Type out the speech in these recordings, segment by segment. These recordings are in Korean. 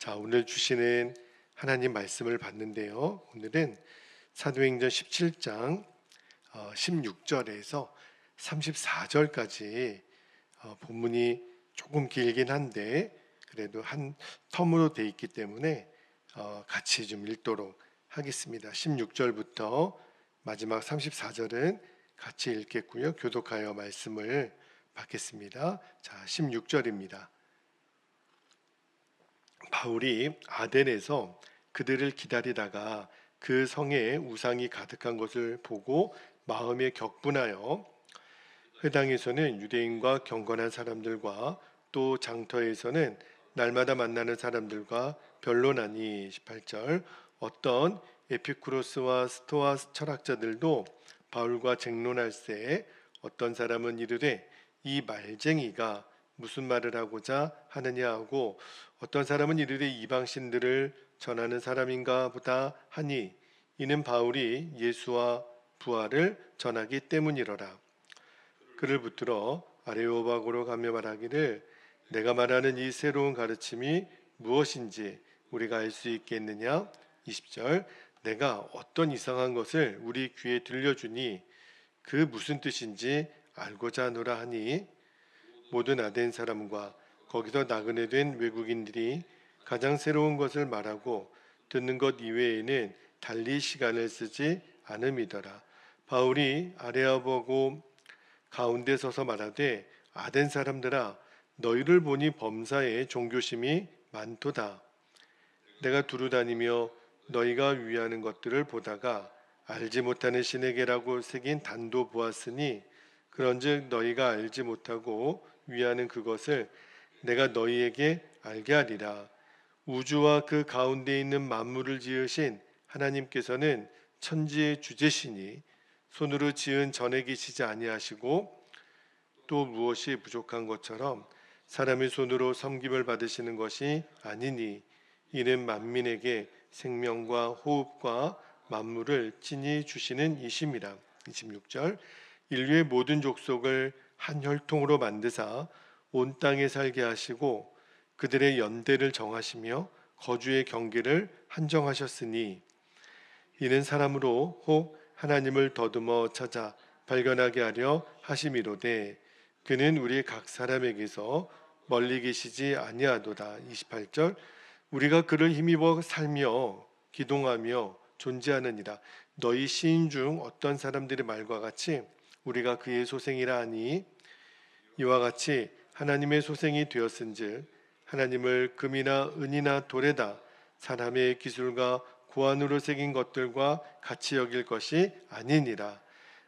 자, 오늘 주시는 하나님 말씀을 봤는데요. 오늘은 사도행전 17장 16절에서 34절까지 본문이 조금 길긴 한데 그래도 한 텀으로 돼 있기 때문에 같이 좀 읽도록 하겠습니다. 16절부터 마지막 34절은 같이 읽겠고요. 교독하여 말씀을 받겠습니다. 자, 16절입니다. 바울이 아덴에서 그들을 기다리다가 그 성에 우상이 가득한 것을 보고 마음에 격분하여 회당에서는 유대인과 경건한 사람들과 또 장터에서는 날마다 만나는 사람들과 변론하니 18절 어떤 에피쿠로스와 스토아 철학자들도 바울과 쟁론할새 어떤 사람은 이르되 이 말쟁이가 무슨 말을 하고자 하느냐 하고 어떤 사람은 이르되 이방신들을 전하는 사람인가 보다 하니 이는 바울이 예수와 부활을 전하기 때문이로라. 그를 붙들어 아레오바고로 가며 말하기를 내가 말하는 이 새로운 가르침이 무엇인지 우리가 알 수 있겠느냐. 20절 내가 어떤 이상한 것을 우리 귀에 들려주니 그 무슨 뜻인지 알고자 하노라 하니 모든 아덴 사람과 거기서 나그네 된 외국인들이 가장 새로운 것을 말하고 듣는 것 이외에는 달리 시간을 쓰지 않음이더라. 바울이 아레오바고 가운데 서서 말하되 아덴 사람들아 너희를 보니 범사에 종교심이 많도다. 내가 두루 다니며 너희가 위하는 것들을 보다가 알지 못하는 신에게라고 새긴 단도 보았으니 그런즉 너희가 알지 못하고 위하는 그것을 내가 너희에게 알게 하리라. 우주와 그 가운데 있는 만물을 지으신 하나님께서는 천지의 주제시니 손으로 지은 전에 계시지 아니하시고 또 무엇이 부족한 것처럼 사람의 손으로 섬김을 받으시는 것이 아니니 이는 만민에게 생명과 호흡과 만물을 친히 주시는 이심이라. 26절 인류의 모든 족속을 한 혈통으로 만드사 온 땅에 살게 하시고 그들의 연대를 정하시며 거주의 경계를 한정하셨으니 이는 사람으로 혹 하나님을 더듬어 찾아 발견하게 하려 하심이로되 그는 우리 각 사람에게서 멀리 계시지 아니하도다. 28절 우리가 그를 힘입어 살며 기동하며 존재하느니라. 너희 시인 중 어떤 사람들의 말과 같이 우리가 그의 소생이라 하니 이와 같이 하나님의 소생이 되었은즉 하나님을 금이나 은이나 돌에다 사람의 기술과 고안으로 새긴 것들과 같이 여길 것이 아니니라.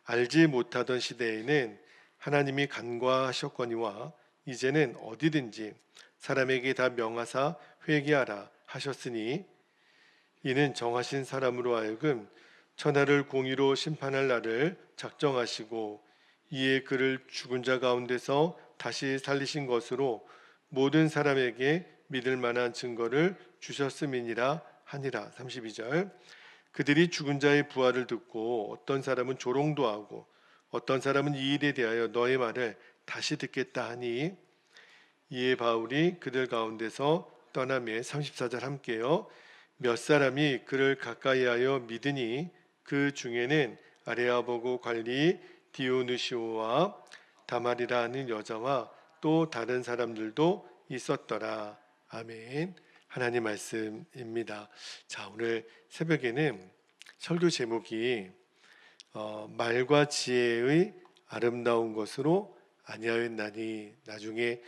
알지 못하던 시대에는 하나님이 간과하셨거니와 이제는 어디든지 사람에게 다 명하사 회개하라 하셨으니 이는 정하신 사람으로 하여금 천하를 공의로 심판할 날을 작정하시고 이에 그를 죽은 자 가운데서 다시 살리신 것으로 모든 사람에게 믿을 만한 증거를 주셨음이니라 하니라. 32절 그들이 죽은 자의 부활을 듣고 어떤 사람은 조롱도 하고 어떤 사람은 이 일에 대하여 너의 말을 다시 듣겠다 하니 이에 바울이 그들 가운데서 떠나며 34절 함께요. 몇 사람이 그를 가까이하여 믿으니 그 중에는 아레아보고 관리 디오누시오와 다말이라 하는 여자와 또 다른 사람들도 있었더라. 아멘. 하나님 말씀입니다. 자, 오늘 새벽에는 설교 제목이 말과 지혜의 아름다운 것으로 아니하였나니 나중에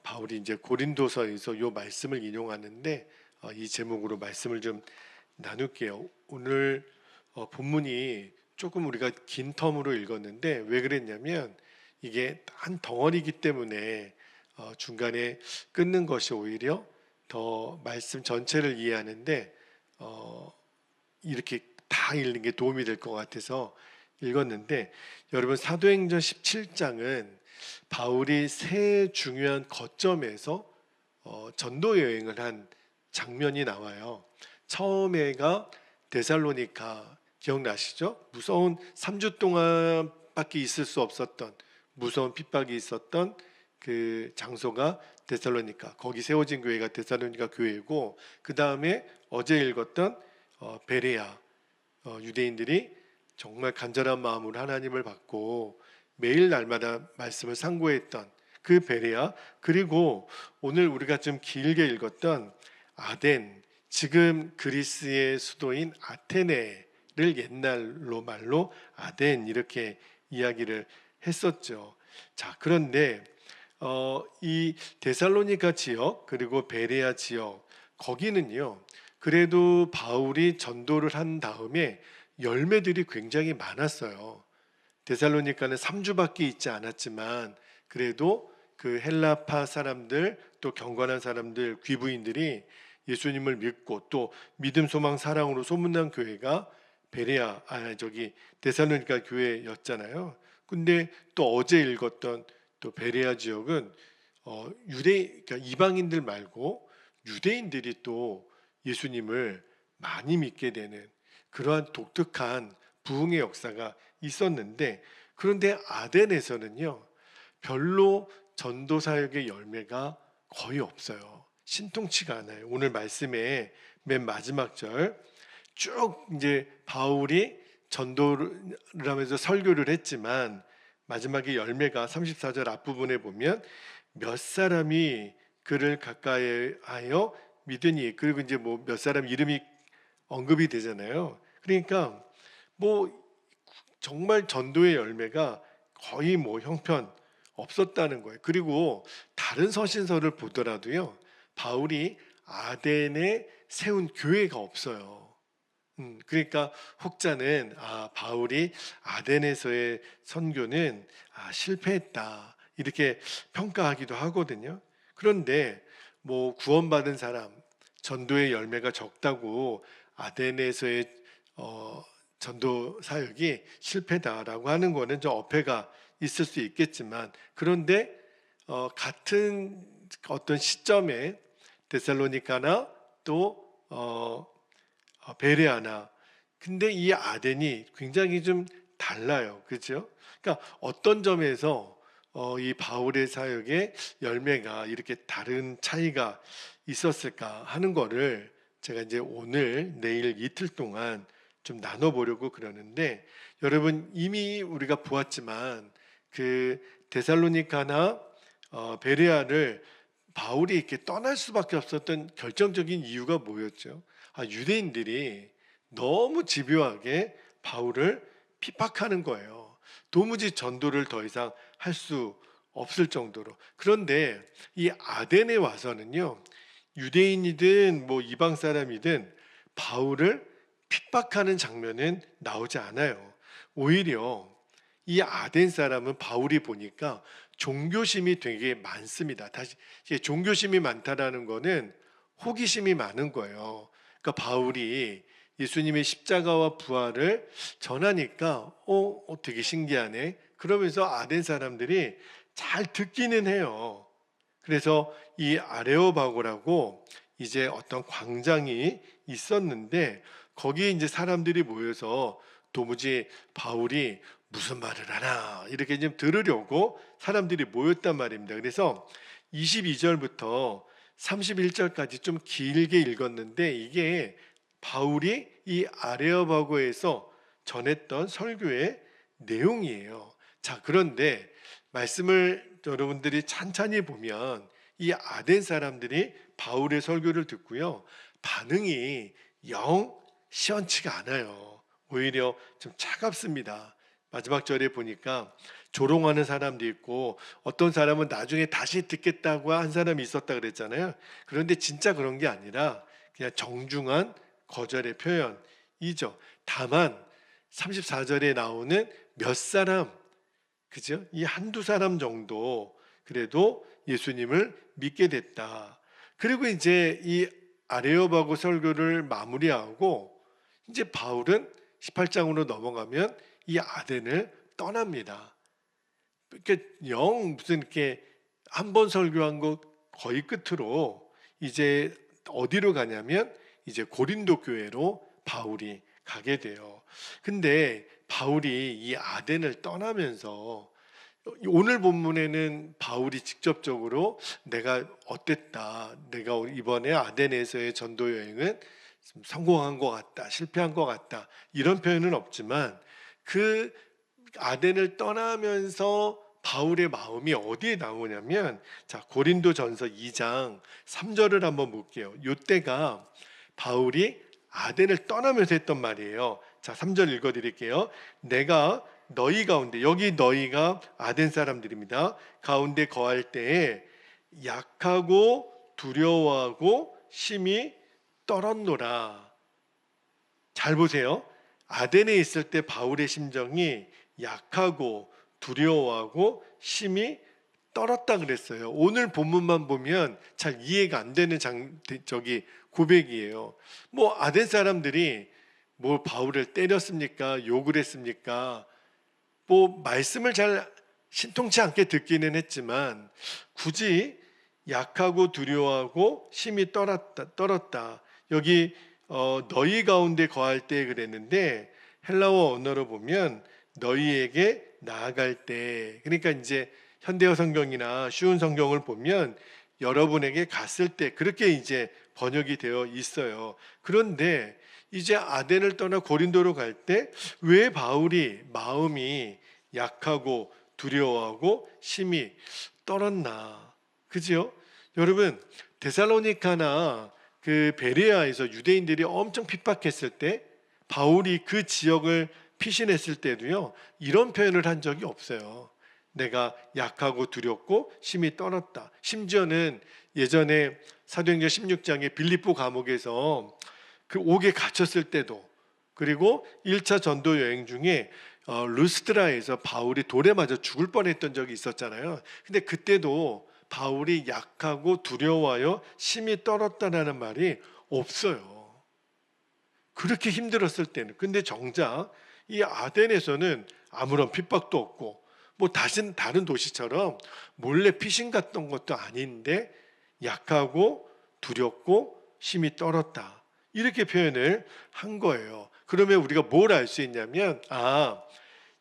바울이 이제 고린도서에서 이 말씀을 인용하는데 이 제목으로 말씀을 좀 나눌게요. 오늘 본문이 조금 우리가 긴 텀으로 읽었는데 왜 그랬냐면 이게 한 덩어리이기 때문에 중간에 끊는 것이 오히려 더 말씀 전체를 이해하는데 이렇게 다 읽는 게 도움이 될 것 같아서 읽었는데 여러분 사도행전 17장은 바울이 세 중요한 거점에서 전도 여행을 한 장면이 나와요. 처음에가 데살로니가 기억나시죠? 무서운 3주 동안밖에 있을 수 없었던 무서운 핍박이 있었던 그 장소가 데살로니가, 거기 세워진 교회가 데살로니가 교회고, 그 다음에 어제 읽었던 베레아, 유대인들이 정말 간절한 마음으로 하나님을 받고 매일 날마다 말씀을 상고했던 그 베레아, 그리고 오늘 우리가 좀 길게 읽었던 아덴, 지금 그리스의 수도인 아테네를 옛날로 말로 아덴 이렇게 이야기를 했었죠. 자, 그런데 이 데살로니가 지역 그리고 베레아 지역, 거기는요 그래도 바울이 전도를 한 다음에 열매들이 굉장히 많았어요. 데살로니가는 3주밖에 있지 않았지만 그래도 그 헬라파 사람들, 또 경건한 사람들, 귀부인들이 예수님을 믿고 또 믿음, 소망, 사랑으로 소문난 교회가 데살로니가 교회였잖아요. 근데 또 어제 읽었던 또 베레아 지역은 그러니까 이방인들 말고 유대인들이 또 예수님을 많이 믿게 되는 그러한 독특한 부흥의 역사가 있었는데, 그런데 아덴에서는요 별로 전도 사역의 열매가 거의 없어요. 신통치가 않아요. 오늘 말씀의 맨 마지막 절 쭉 이제 바울이 전도를 하면서 설교를 했지만 마지막에 열매가 34절 앞부분에 보면 몇 사람이 그를 가까이 하여 믿으니, 그리고 이제 뭐 몇 사람 이름이 언급이 되잖아요. 그러니까 뭐 정말 전도의 열매가 거의 뭐 형편 없었다는 거예요. 그리고 다른 서신서를 보더라도요 바울이 아덴에 세운 교회가 없어요. 그러니까 혹자는 바울이 아덴에서의 선교는 실패했다 이렇게 평가하기도 하거든요. 그런데 뭐 구원받은 사람, 전도의 열매가 적다고 아덴에서의 전도 사역이 실패다라고 하는 거는 좀 어폐가 있을 수 있겠지만, 그런데 같은 어떤 시점에 데살로니가나 또 베레아나, 근데 이 아덴이 굉장히 좀 달라요. 그렇죠? 그러니까 어떤 점에서 이 바울의 사역의 열매가 이렇게 다른 차이가 있었을까 하는 거를 제가 이제 오늘 내일 이틀 동안 좀 나눠보려고 그러는데, 여러분 이미 우리가 보았지만 그 데살로니가나 베레아를 바울이 이렇게 떠날 수밖에 없었던 결정적인 이유가 뭐였죠? 유대인들이 너무 집요하게 바울을 핍박하는 거예요. 도무지 전도를 더 이상 할 수 없을 정도로. 그런데 이 아덴에 와서는요 유대인이든 뭐 이방 사람이든 바울을 핍박하는 장면은 나오지 않아요. 오히려 이 아덴 사람은 바울이 보니까 종교심이 되게 많습니다. 다시 종교심이 많다라는 거는 호기심이 많은 거예요. 그러니까 바울이 예수님의 십자가와 부활을 전하니까 되게 신기하네. 그러면서 아덴 사람들이 잘 듣기는 해요. 그래서 이 아레오바고라고 이제 어떤 광장이 있었는데 거기에 이제 사람들이 모여서 도무지 바울이 무슨 말을 하나 이렇게 좀 들으려고 사람들이 모였단 말입니다. 그래서 22절부터 31절까지 좀 길게 읽었는데 이게 바울이 이 아레오바고에서 전했던 설교의 내용이에요. 자, 그런데 말씀을 여러분들이 찬찬히 보면 이 아덴 사람들이 바울의 설교를 듣고요 반응이 영 시원치가 않아요. 오히려 좀 차갑습니다. 마지막 절에 보니까 조롱하는 사람도 있고 어떤 사람은 나중에 다시 듣겠다고 한 사람이 있었다 그랬잖아요. 그런데 진짜 그런 게 아니라 그냥 정중한 거절의 표현이죠. 다만 34절에 나오는 몇 사람, 그죠? 이 한두 사람 정도 그래도 예수님을 믿게 됐다. 그리고 이제 이 아레오바고 설교를 마무리하고 이제 바울은 18장으로 넘어가면 이 아덴을 떠납니다. 그러니까 무슨 이렇게 한 번 설교한 거 거의 끝으로 이제 어디로 가냐면 이제 고린도 교회로 바울이 가게 돼요. 근데 바울이 이 아덴을 떠나면서 오늘 본문에는 바울이 직접적으로 내가 어땠다, 내가 이번에 아덴에서의 전도 여행은 좀 성공한 것 같다, 실패한 것 같다, 이런 표현은 없지만 그 아덴을 떠나면서 바울의 마음이 어디에 나오냐면, 자, 고린도전서 2장 3절을 한번 볼게요. 이때가 바울이 아덴을 떠나면서 했던 말이에요. 자, 3절 읽어드릴게요. 내가 너희 가운데, 여기 너희가 아덴 사람들입니다. 가운데 거할 때에 약하고 두려워하고 심히 떨었노라. 잘 보세요. 아덴에 있을 때 바울의 심정이 약하고 두려워하고 심히 떨었다 그랬어요. 오늘 본문만 보면 잘 이해가 안 되는 고백이에요. 뭐 아덴 사람들이 뭐 바울을 때렸습니까? 욕을 했습니까? 뭐 말씀을 잘 신통치 않게 듣기는 했지만 굳이 약하고 두려워하고 심히 떨었다. 여기 너희 가운데 거할 때 그랬는데 헬라어 언어로 보면 너희에게 나아갈 때, 그러니까 이제 현대어 성경이나 쉬운 성경을 보면 여러분에게 갔을 때 그렇게 이제 번역이 되어 있어요. 그런데 이제 아덴을 떠나 고린도로 갈 때 왜 바울이 마음이 약하고 두려워하고 심히 떨었나? 그죠? 여러분, 데살로니카나 그 베레아에서 유대인들이 엄청 핍박했을 때 바울이 그 지역을 피신했을 때도요, 이런 표현을 한 적이 없어요. 내가 약하고 두렵고 심히 떨었다. 심지어는 예전에 사도행전 16장에 빌립보 감옥에서 그 옥에 갇혔을 때도, 그리고 1차 전도 여행 중에 루스드라에서 바울이 돌에 맞아 죽을 뻔했던 적이 있었잖아요. 근데 그때도 바울이 약하고 두려워하여 심히 떨었다라는 말이 없어요. 그렇게 힘들었을 때는. 근데 정작 이 아덴에서는 아무런 핍박도 없고 뭐 다른 도시처럼 몰래 피신 갔던 것도 아닌데 약하고 두렵고 심히 떨었다, 이렇게 표현을 한 거예요. 그러면 우리가 뭘 알 수 있냐면,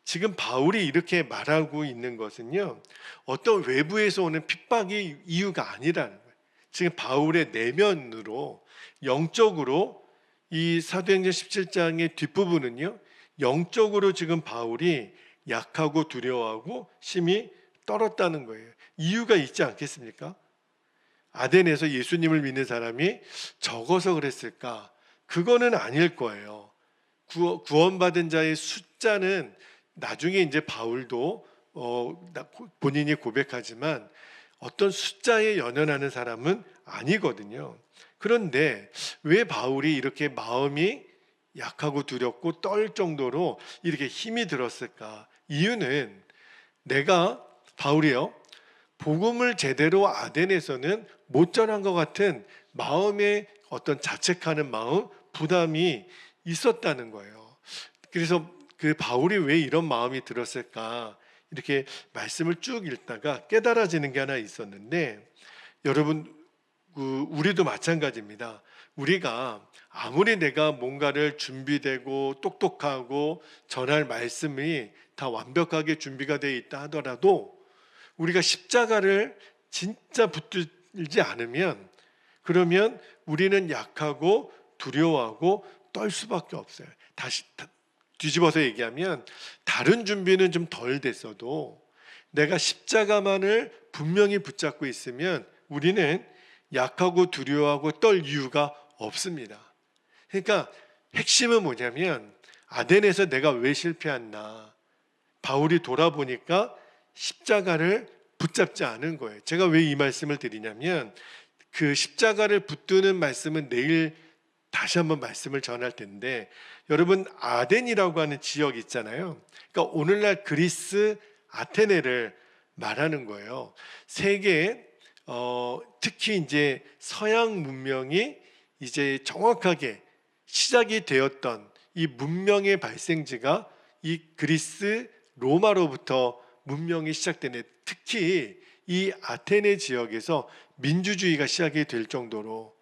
지금 바울이 이렇게 말하고 있는 것은요, 어떤 외부에서 오는 핍박이 이유가 아니라는 거예요. 지금 바울의 내면으로, 영적으로, 이 사도행전 17장의 뒷부분은요, 영적으로 지금 바울이 약하고 두려워하고 심히 떨었다는 거예요. 이유가 있지 않겠습니까? 아덴에서 예수님을 믿는 사람이 적어서 그랬을까? 그거는 아닐 거예요. 구원받은 자의 숫자는 나중에 이제 바울도 본인이 고백하지만 어떤 숫자에 연연하는 사람은 아니거든요. 그런데 왜 바울이 이렇게 마음이 약하고 두렵고 떨 정도로 이렇게 힘이 들었을까? 이유는 바울이요, 복음을 제대로 아덴에서는 못 전한 것 같은 마음의 어떤 자책하는 마음, 부담이 있었다는 거예요. 그래서 그 바울이 왜 이런 마음이 들었을까? 이렇게 말씀을 쭉 읽다가 깨달아지는 게 하나 있었는데, 여러분, 우리도 마찬가지입니다. 우리가 아무리 내가 뭔가를 준비되고 똑똑하고 전할 말씀이 다 완벽하게 준비가 되어 있다 하더라도 우리가 십자가를 진짜 붙들지 않으면, 그러면 우리는 약하고 두려워하고 떨 수밖에 없어요. 다시 뒤집어서 얘기하면 다른 준비는 좀 덜 됐어도 내가 십자가만을 분명히 붙잡고 있으면 우리는 약하고 두려워하고 떨 이유가 없습니다. 그러니까 핵심은 뭐냐면, 아덴에서 내가 왜 실패했나? 바울이 돌아보니까 십자가를 붙잡지 않은 거예요. 제가 왜 이 말씀을 드리냐면, 그 십자가를 붙드는 말씀은 내일 다시 한번 말씀을 전할 텐데, 여러분, 아덴이라고 하는 지역 있잖아요. 그러니까 오늘날 그리스 아테네를 말하는 거예요. 세계 특히 이제 서양 문명이 이제 정확하게 시작이 되었던 이 문명의 발생지가 이 그리스 로마로부터 문명이 시작되네. 특히 이 아테네 지역에서 민주주의가 시작이 될 정도로,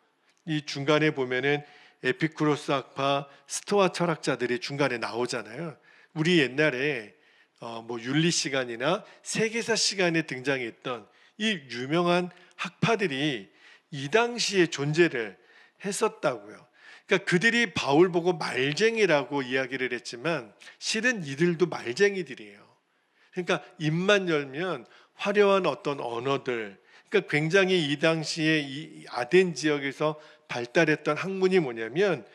이 중간에 보면은 에피쿠로스 학파, 스토아 철학자들이 중간에 나오잖아요. 우리 옛날에 뭐 윤리 시간이나 세계사 시간에 등장했던 이 유명한 학파들이 이 당시에 존재를 했었다고요. 그러니까 그들이 바울 보고 말쟁이라고 이야기를 했지만 실은 이들도 말쟁이들이에요. 그러니까 입만 열면 화려한 어떤 언어들, 그러니까 굉장히 이 당시에 이 아덴 지역에서 발달했던 학문이 뭐냐면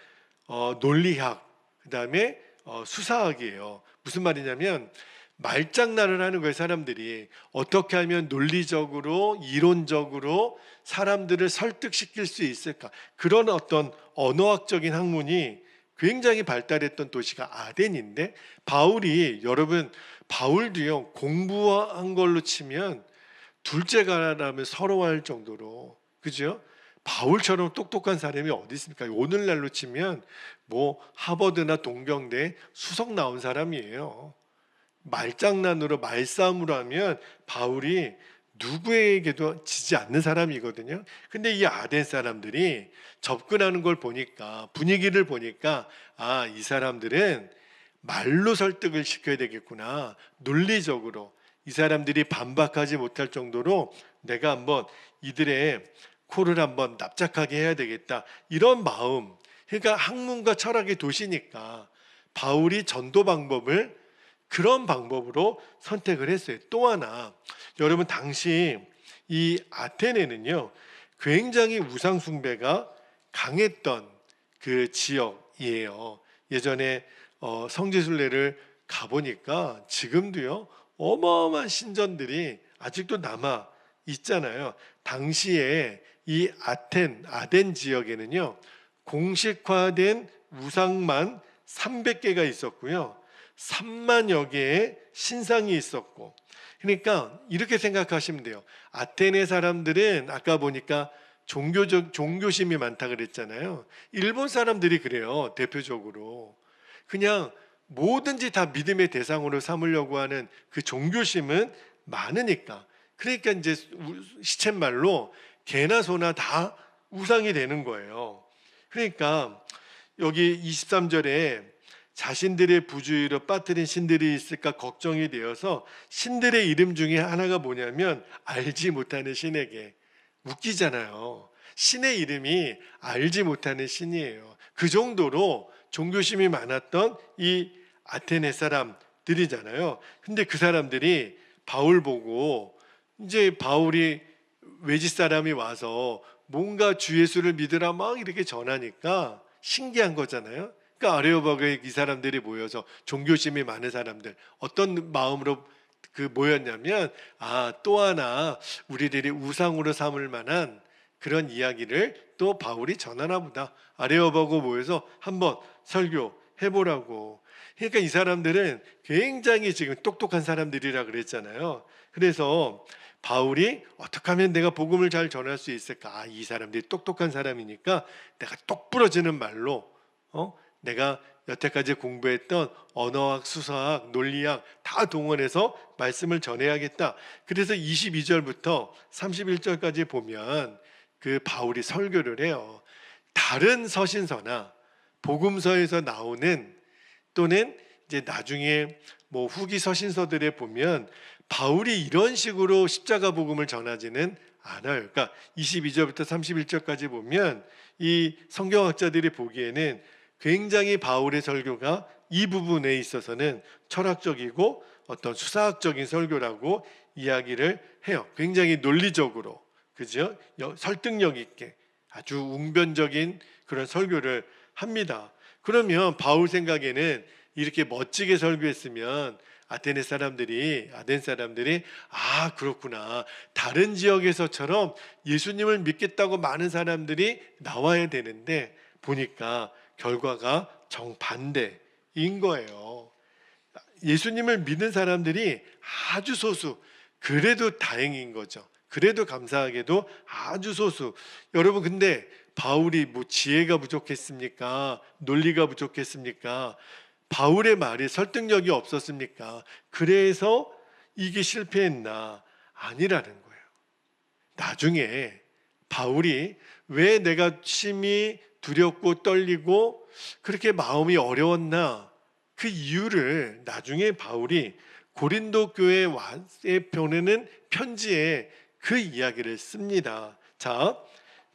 논리학, 그다음에 수사학이에요. 무슨 말이냐면 말장난을 하는 거예요. 사람들이 어떻게 하면 논리적으로 이론적으로 사람들을 설득시킬 수 있을까, 그런 어떤 언어학적인 학문이 굉장히 발달했던 도시가 아덴인데, 바울이, 여러분 바울도요 공부한 걸로 치면 둘째가라면 서러워할 정도로, 그죠? 바울처럼 똑똑한 사람이 어디 있습니까? 오늘날로 치면 뭐 하버드나 동경대 수석 나온 사람이에요. 말장난으로 말싸움으로 하면 바울이 누구에게도 지지 않는 사람이거든요. 근데 이 아덴 사람들이 접근하는 걸 보니까, 분위기를 보니까, 아, 이 사람들은 말로 설득을 시켜야 되겠구나, 논리적으로 이 사람들이 반박하지 못할 정도로 내가 한번 이들의 코를 한번 납작하게 해야 되겠다, 이런 마음. 그러니까 학문과 철학의 도시니까 바울이 전도 방법을 그런 방법으로 선택을 했어요. 또 하나, 여러분 당시 이 아테네는요 굉장히 우상 숭배가 강했던 그 지역이에요. 예전에 성지순례를 가보니까 지금도요 어마어마한 신전들이 아직도 남아 있잖아요. 당시에 이 아덴 지역에는요 공식화된 우상만 300개가 있었고요, 3만여 개의 신상이 있었고. 그러니까 이렇게 생각하시면 돼요. 아테네 사람들은 아까 보니까 종교심이 많다 그랬잖아요. 일본 사람들이 그래요. 대표적으로 그냥 뭐든지 다 믿음의 대상으로 삼으려고 하는 그 종교심은 많으니까. 그러니까 이제 시쳇말로 개나 소나 다 우상이 되는 거예요. 그러니까 여기 23절에 자신들의 부주의로 빠뜨린 신들이 있을까 걱정이 되어서 신들의 이름 중에 하나가 뭐냐면 알지 못하는 신에게. 웃기잖아요. 신의 이름이 알지 못하는 신이에요. 그 정도로 종교심이 많았던 이 아테네 사람들이잖아요. 근데 그 사람들이 바울 보고, 이제 바울이 외지 사람이 와서 뭔가 주 예수를 믿으라 막 이렇게 전하니까 신기한 거잖아요. 그러니까 아레오바그에 이 사람들이 모여서, 종교심이 많은 사람들, 어떤 마음으로 모였냐면, 아, 또 하나 우리들이 우상으로 삼을 만한 그런 이야기를 또 바울이 전하나 보다. 아레오바그 모여서 한번 설교해보라고. 그러니까 이 사람들은 굉장히 지금 똑똑한 사람들이라 그랬잖아요. 그래서 바울이 어떻게 하면 내가 복음을 잘 전할 수 있을까? 아, 이 사람들이 똑똑한 사람이니까 내가 똑 부러지는 말로 내가 여태까지 공부했던 언어학, 수사학, 논리학 다 동원해서 말씀을 전해야겠다. 그래서 22절부터 31절까지 보면 그 바울이 설교를 해요. 다른 서신서나 복음서에서 나오는, 또는 이제 나중에 뭐 후기 서신서들에 보면 바울이 이런 식으로 십자가 복음을 전하지는 않아요. 그러니까 22절부터 31절까지 보면 이 성경학자들이 보기에는 굉장히 바울의 설교가 이 부분에 있어서는 철학적이고 어떤 수사학적인 설교라고 이야기를 해요. 굉장히 논리적으로, 그죠? 설득력 있게 아주 웅변적인 그런 설교를 합니다. 그러면 바울 생각에는 이렇게 멋지게 설교했으면 아덴 사람들이 아, 그렇구나, 다른 지역에서처럼 예수님을 믿겠다고 많은 사람들이 나와야 되는데 보니까 결과가 정반대인 거예요. 예수님을 믿는 사람들이 아주 소수. 그래도 다행인 거죠. 그래도 감사하게도 아주 소수. 여러분, 근데 바울이 뭐 지혜가 부족했습니까? 논리가 부족했습니까? 바울의 말이 설득력이 없었습니까? 그래서 이게 실패했나? 아니라는 거예요. 나중에 바울이 왜 내가 심히 두렵고 떨리고 그렇게 마음이 어려웠나, 그 이유를 나중에 바울이 고린도 교회에 보내는 편지에 그 이야기를 씁니다. 자,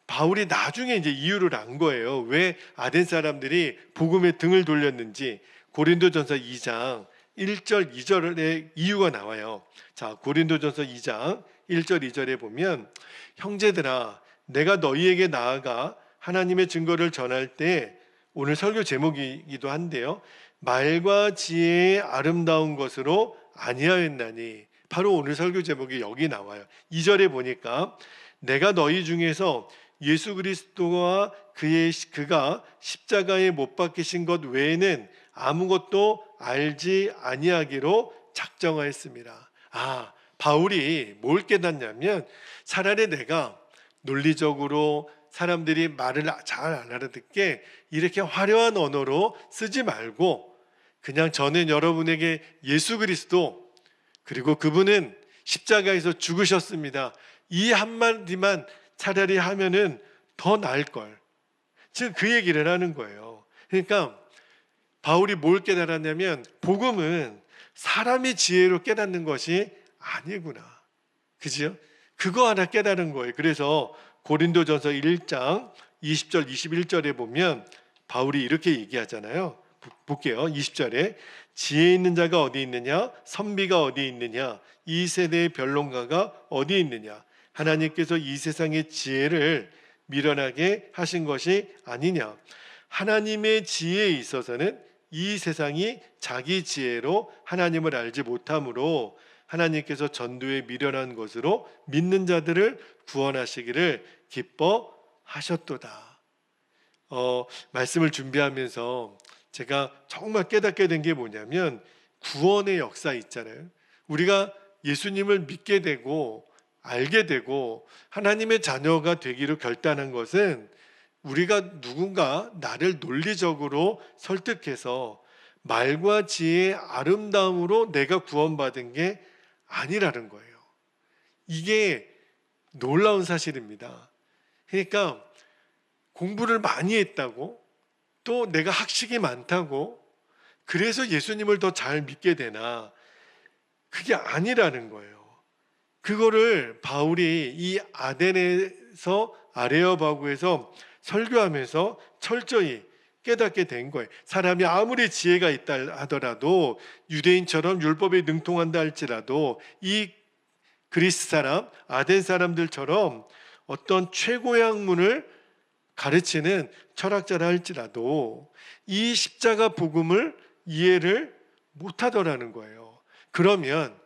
바울이 나중에 이제 이유를 안 거예요. 왜 아덴 사람들이 복음에 등을 돌렸는지 고린도전서 2장 1절 2절의 이유가 나와요. 자, 고린도전서 2장 1절 2절에 보면 형제들아 내가 너희에게 나아가 하나님의 증거를 전할 때, 오늘 설교 제목이기도 한데요, 말과 지혜의 아름다운 것으로 아니하였나니, 바로 오늘 설교 제목이 여기 나와요. 2절에 보니까 내가 너희 중에서 예수 그리스도와 그가 십자가에 못 박히신 것 외에는 아무것도 알지 아니하기로 작정하였습니다. 바울이 뭘 깨닫냐면, 차라리 내가 논리적으로 사람들이 말을 잘 안 알아듣게 이렇게 화려한 언어로 쓰지 말고 그냥 저는 여러분에게 예수 그리스도, 그리고 그분은 십자가에서 죽으셨습니다, 이 한마디만 차라리 하면은 더 나을 걸. 지금 그 얘기를 하는 거예요. 그러니까 바울이 뭘 깨달았냐면, 복음은 사람의 지혜로 깨닫는 것이 아니구나. 그죠? 그거 하나 깨달은 거예요. 그래서 고린도전서 1장 20절 21절에 보면 바울이 이렇게 얘기하잖아요. 볼게요. 20절에 지혜 있는 자가 어디 있느냐, 선비가 어디 있느냐, 이 세대의 변론가가 어디 있느냐, 하나님께서 이 세상의 지혜를 미련하게 하신 것이 아니냐. 하나님의 지혜에 있어서는 이 세상이 자기 지혜로 하나님을 알지 못하므로 하나님께서 전도에 미련한 것으로 믿는 자들을 구원하시기를 기뻐하셨도다. 말씀을 준비하면서 제가 정말 깨닫게 된 게 뭐냐면, 구원의 역사 있잖아요. 우리가 예수님을 믿게 되고 알게 되고 하나님의 자녀가 되기로 결단한 것은 우리가 누군가 나를 논리적으로 설득해서 말과 지혜의 아름다움으로 내가 구원받은 게 아니라는 거예요. 이게 놀라운 사실입니다. 그러니까 공부를 많이 했다고, 또 내가 학식이 많다고 그래서 예수님을 더 잘 믿게 되나, 그게 아니라는 거예요. 그거를 바울이 이 아덴에서 아레오파고에서 설교하면서 철저히 깨닫게 된 거예요. 사람이 아무리 지혜가 있다 하더라도, 유대인처럼 율법에 능통한다 할지라도, 이 그리스 사람, 아덴 사람들처럼 어떤 최고의 학문을 가르치는 철학자라 할지라도 이 십자가 복음을 이해를 못하더라는 거예요. 그러면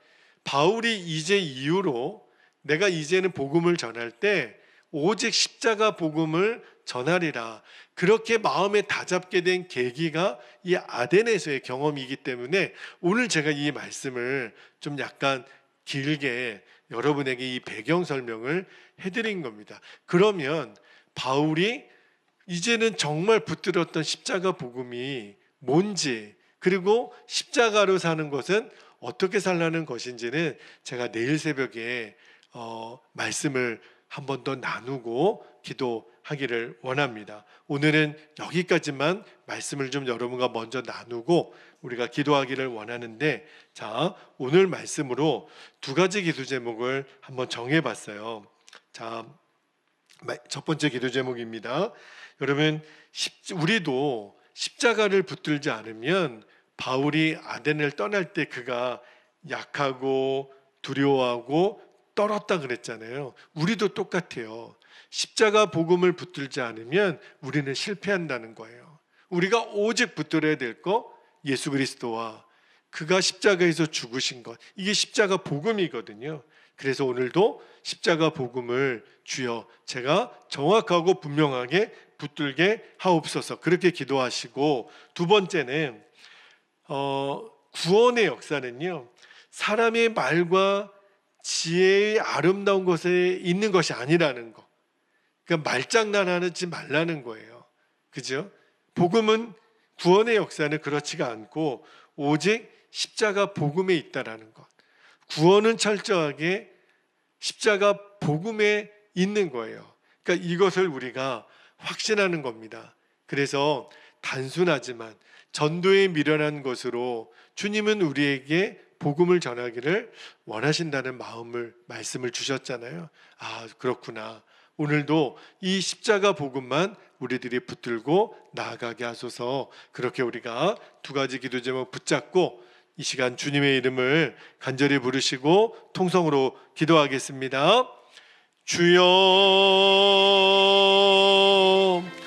바울이 이제 이후로 내가 이제는 복음을 전할 때 오직 십자가 복음을 전하리라, 그렇게 마음에 다잡게 된 계기가 이 아덴에서의 경험이기 때문에 오늘 제가 이 말씀을 좀 약간 길게 여러분에게 이 배경 설명을 해드린 겁니다. 그러면 바울이 이제는 정말 붙들었던 십자가 복음이 뭔지, 그리고 십자가로 사는 것은 어떻게 살라는 것인지는 제가 내일 새벽에 말씀을 한 번 더 나누고 기도하기를 원합니다. 오늘은 여기까지만 말씀을 좀 여러분과 먼저 나누고 우리가 기도하기를 원하는데, 자, 오늘 말씀으로 두 가지 기도 제목을 한번 정해봤어요. 자, 첫 번째 기도 제목입니다. 여러분, 우리도 십자가를 붙들지 않으면, 바울이 아덴을 떠날 때 그가 약하고 두려워하고 떨었다 그랬잖아요. 우리도 똑같아요. 십자가 복음을 붙들지 않으면 우리는 실패한다는 거예요. 우리가 오직 붙들어야 될 거, 예수 그리스도와 그가 십자가에서 죽으신 것, 이게 십자가 복음이거든요. 그래서 오늘도 십자가 복음을 주여 제가 정확하고 분명하게 붙들게 하옵소서, 그렇게 기도하시고, 두 번째는 구원의 역사는요, 사람의 말과 지혜의 아름다운 것에 있는 것이 아니라는 거. 그러니까 말장난하지 말라는 거예요. 그죠? 복음은, 구원의 역사는 그렇지가 않고 오직 십자가 복음에 있다라는 것. 구원은 철저하게 십자가 복음에 있는 거예요. 그러니까 이것을 우리가 확신하는 겁니다. 그래서 단순하지만 전도에 미련한 것으로 주님은 우리에게 복음을 전하기를 원하신다는 말씀을 주셨잖아요. 아, 그렇구나. 오늘도 이 십자가 복음만 우리들이 붙들고 나아가게 하소서. 그렇게 우리가 두 가지 기도 제목 붙잡고 이 시간 주님의 이름을 간절히 부르시고 통성으로 기도하겠습니다. 주여